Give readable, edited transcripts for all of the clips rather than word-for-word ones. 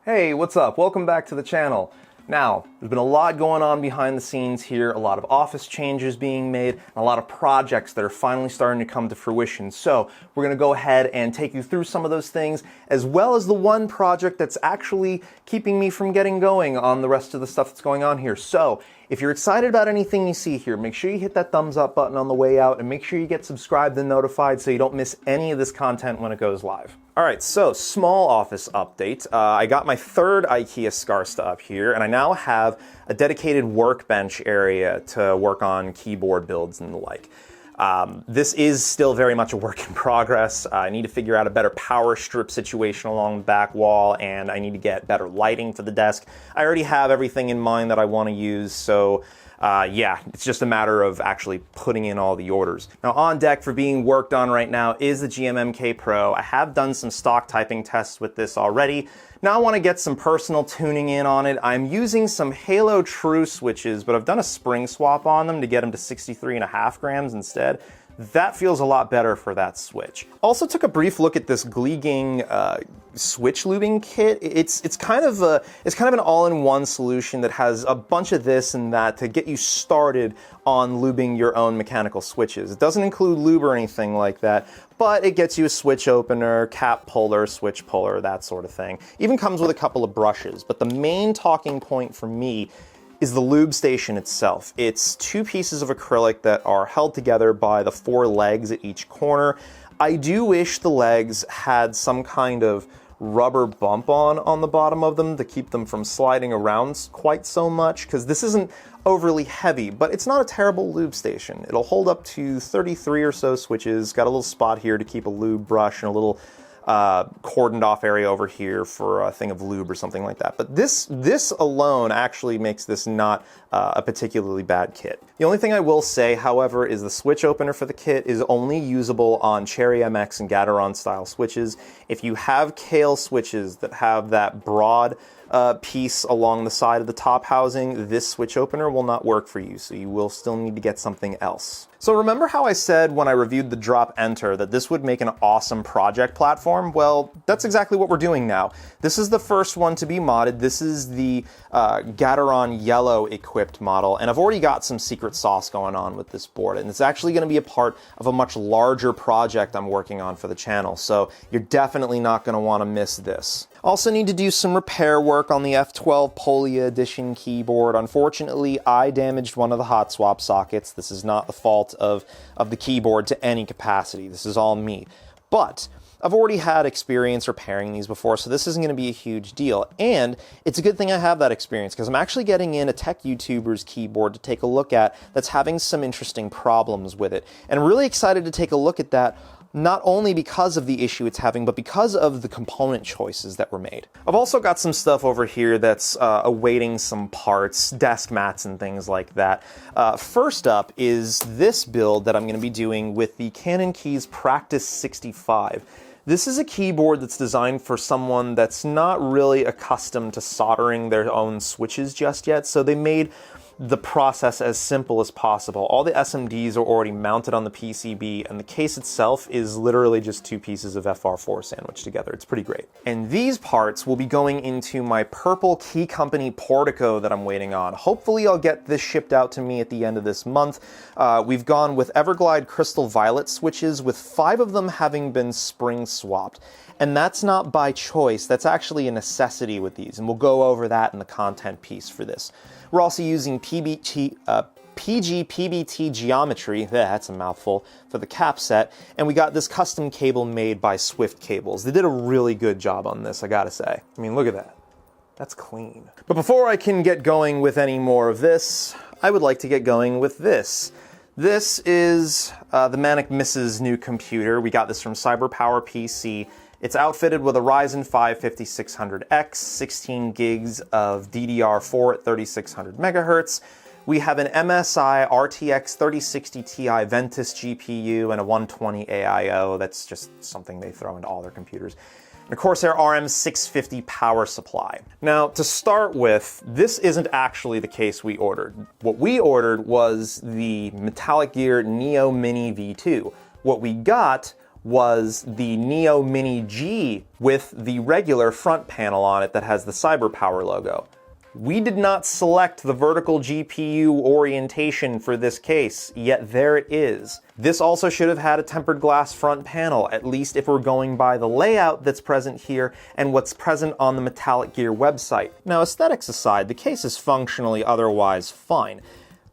Hey, what's up? Welcome back to the channel. Now, there's been a lot going on behind the scenes here, a lot of office changes being made, and a lot of projects that are finally starting to come to fruition. So we're gonna go ahead and take you through some of those things, as well as the one project that's actually keeping me from getting going on the rest of the stuff that's going on here. So if you're excited about anything you see here, make sure you hit that thumbs up button on the way out, and make sure you get subscribed and notified so you don't miss any of this content when it goes live. All right, so small office update. I got my third IKEA Skarsta up here, and I now have a dedicated workbench area to work on keyboard builds and the like. This is still very much a work in progress. I need to figure out a better power strip situation along the back wall, and I need to get better lighting for the desk. I already have everything in mind that I want to use, so yeah, it's just a matter of actually putting in all the orders. Now, on deck for being worked on right now is the GMMK Pro. I have done some stock typing tests with this already. Now I want to get some personal tuning in on it. I'm using some Halo True switches, but I've done a spring swap on them to get them to 63.5 grams instead. That feels a lot better for that switch. Also took a brief look at this Gliging switch lubing kit. It's kind of an all-in-one solution that has a bunch of this and that to get you started on lubing your own mechanical switches. It doesn't include lube or anything like that, but it gets you a switch opener, cap puller, switch puller, that sort of thing. Even comes with a couple of brushes, but the main talking point for me is the lube station itself. It's two pieces of acrylic that are held together by the 4 legs at each corner. I do wish the legs had some kind of rubber bump on the bottom of them to keep them from sliding around quite so much, because this isn't overly heavy, but it's not a terrible lube station. It'll hold up to 33 or so switches, got a little spot here to keep a lube brush and a little cordoned off area over here for a thing of lube or something like that. But this alone actually makes this not a particularly bad kit. The only thing I will say, however, is the switch opener for the kit is only usable on Cherry MX and Gateron style switches. If you have Kale switches that have that broad piece along the side of the top housing, this switch opener will not work for you, so you will still need to get something else. So remember how I said when I reviewed the Drop Enter that this would make an awesome project platform? Well, that's exactly what we're doing now. This is the first one to be modded. This is the Gateron Yellow equipped model, and I've already got some secret sauce going on with this board, and it's actually going to be a part of a much larger project I'm working on for the channel, so you're definitely not going to want to miss this. Also need to do some repair work on the F12 Polia Edition keyboard. Unfortunately, I damaged one of the hot swap sockets. This is not the fault of the keyboard to any capacity. This is all me. But I've already had experience repairing these before, so this isn't going to be a huge deal. And it's a good thing I have that experience, because I'm actually getting in a tech YouTuber's keyboard to take a look at that's having some interesting problems with it. And I'm really excited to take a look at that, not only because of the issue it's having, but because of the component choices that were made. I've also got some stuff over here that's awaiting some parts, desk mats and things like that. First up is this build that I'm going to be doing with the Canon Keys Practice 65. This is a keyboard that's designed for someone that's not really accustomed to soldering their own switches just yet, so they made the process as simple as possible. All the SMDs are already mounted on the PCB, and the case itself is literally just 2 pieces of FR4 sandwiched together. It's pretty great. And these parts will be going into my purple Key Company Portico that I'm waiting on. Hopefully I'll get this shipped out to me at the end of this month. We've gone with Everglide Crystal Violet switches, with 5 of them having been spring swapped. And that's not by choice, that's actually a necessity with these, and we'll go over that in the content piece for this. We're also using PG-PBT geometry, that's a mouthful, for the cap set, and we got this custom cable made by Swift Cables. They did a really good job on this, I gotta say. I mean, look at that. That's clean. But before I can get going with any more of this, I would like to get going with this. This is the Manic Mrs. new computer. We got this from Cyberpower PC. It's outfitted with a Ryzen 5 5600X, 16 gigs of DDR4 at 3600 megahertz. We have an MSI RTX 3060 Ti Ventus GPU and a 120 AIO. That's just something they throw into all their computers. And a Corsair RM650 power supply. Now, to start with, this isn't actually the case we ordered. What we ordered was the Metallic Gear Neo Mini V2. What we got was the Neo Mini G with the regular front panel on it that has the Cyberpower logo. We did not select the vertical GPU orientation for this case, yet there it is. This also should have had a tempered glass front panel, at least if we're going by the layout that's present here and what's present on the Metallic Gear website. Now, aesthetics aside, the case is functionally otherwise fine.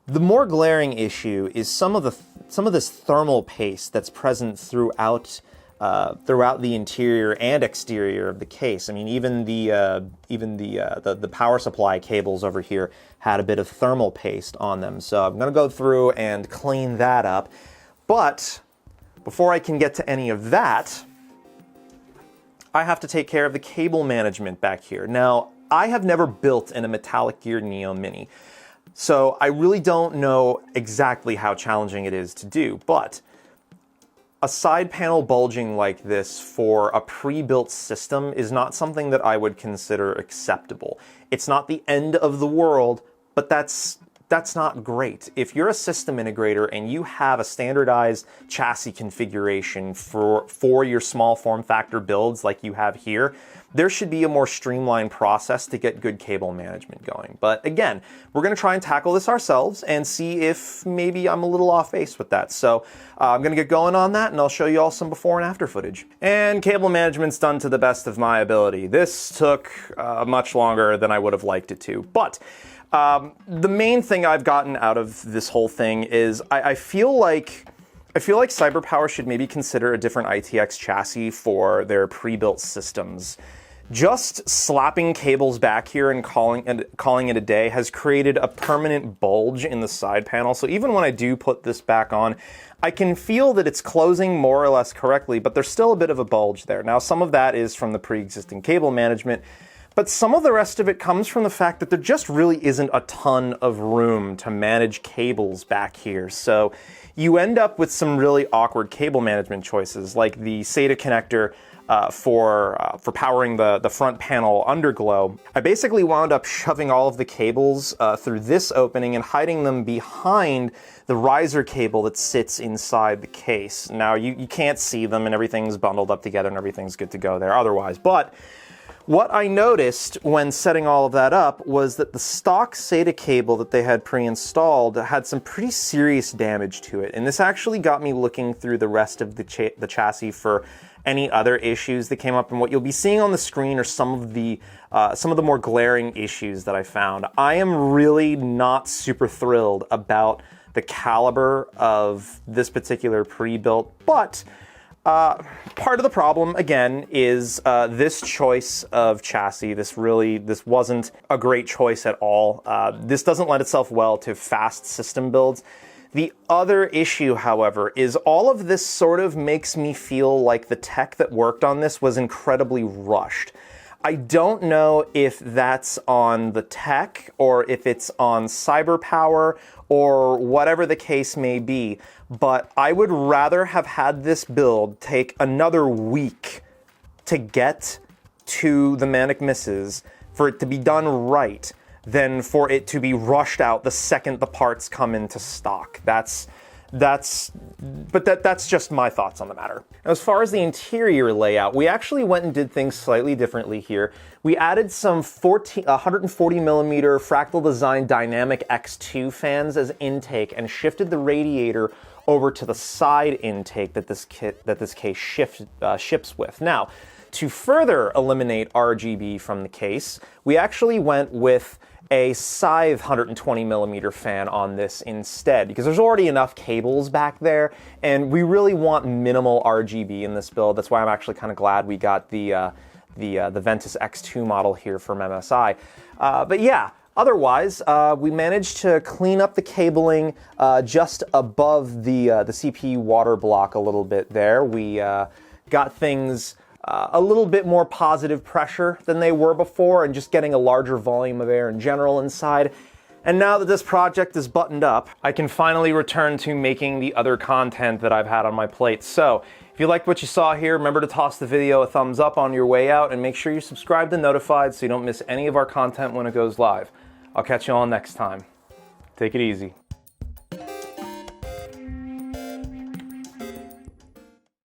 The more glaring issue is some of this thermal paste that's present throughout the interior and exterior of the case. I mean, even the power supply cables over here had a bit of thermal paste on them. So I'm going to go through and clean that up. But before I can get to any of that, I have to take care of the cable management back here. Now, I have never built in a Metallic Gear Neo Mini, so I really don't know exactly how challenging it is to do, but a side panel bulging like this for a pre-built system is not something that I would consider acceptable. It's not the end of the world, but that's not great. If you're a system integrator and you have a standardized chassis configuration for your small form factor builds like you have here, there should be a more streamlined process to get good cable management going. But again, we're going to try and tackle this ourselves and see if maybe I'm a little off base with that. So I'm going to get going on that and I'll show you all some before and after footage. And cable management's done to the best of my ability. This took much longer than I would have liked it to, but the main thing I've gotten out of this whole thing is I feel like Cyberpower should maybe consider a different ITX chassis for their pre-built systems. Just slapping cables back here and calling it a day has created a permanent bulge in the side panel. So even when I do put this back on, I can feel that it's closing more or less correctly, but there's still a bit of a bulge there. Now, some of that is from the pre-existing cable management, but some of the rest of it comes from the fact that there just really isn't a ton of room to manage cables back here. So you end up with some really awkward cable management choices, like the SATA connector for powering the front panel underglow. I basically wound up shoving all of the cables through this opening and hiding them behind the riser cable that sits inside the case. Now, you can't see them and everything's bundled up together and everything's good to go there otherwise, but what I noticed when setting all of that up was that the stock SATA cable that they had pre-installed had some pretty serious damage to it. And this actually got me looking through the rest of the chassis for any other issues that came up. And what you'll be seeing on the screen are some of the more glaring issues that I found. I am really not super thrilled about the caliber of this particular pre-built, but part of the problem, again, is this choice of chassis. This wasn't a great choice at all. This doesn't lend itself well to fast system builds. The other issue, however, is all of this sort of makes me feel like the tech that worked on this was incredibly rushed. I don't know if that's on the tech or if it's on Cyberpower or whatever the case may be, but I would rather have had this build take another week to get to the Manic Misses, for it to be done right, than for it to be rushed out the second the parts come into stock. That's just my thoughts on the matter. As far as the interior layout, we actually went and did things slightly differently here. We added some 140 millimeter Fractal Design Dynamic X2 fans as intake and shifted the radiator over to the side intake that this case ships with. Now, to further eliminate RGB from the case, we actually went with a scythe 120 millimeter fan on this instead, because there's already enough cables back there, and we really want minimal RGB in this build. That's why I'm actually kind of glad we got the Ventus X2 model here from MSI. But yeah, otherwise, we managed to clean up the cabling just above the CPU water block a little bit there. We got things a little bit more positive pressure than they were before, and just getting a larger volume of air in general inside. And now that this project is buttoned up, I can finally return to making the other content that I've had on my plate. So if you liked what you saw here, remember to toss the video a thumbs up on your way out, and make sure you subscribe and notified so you don't miss any of our content when it goes live. I'll catch you all next time. Take it easy.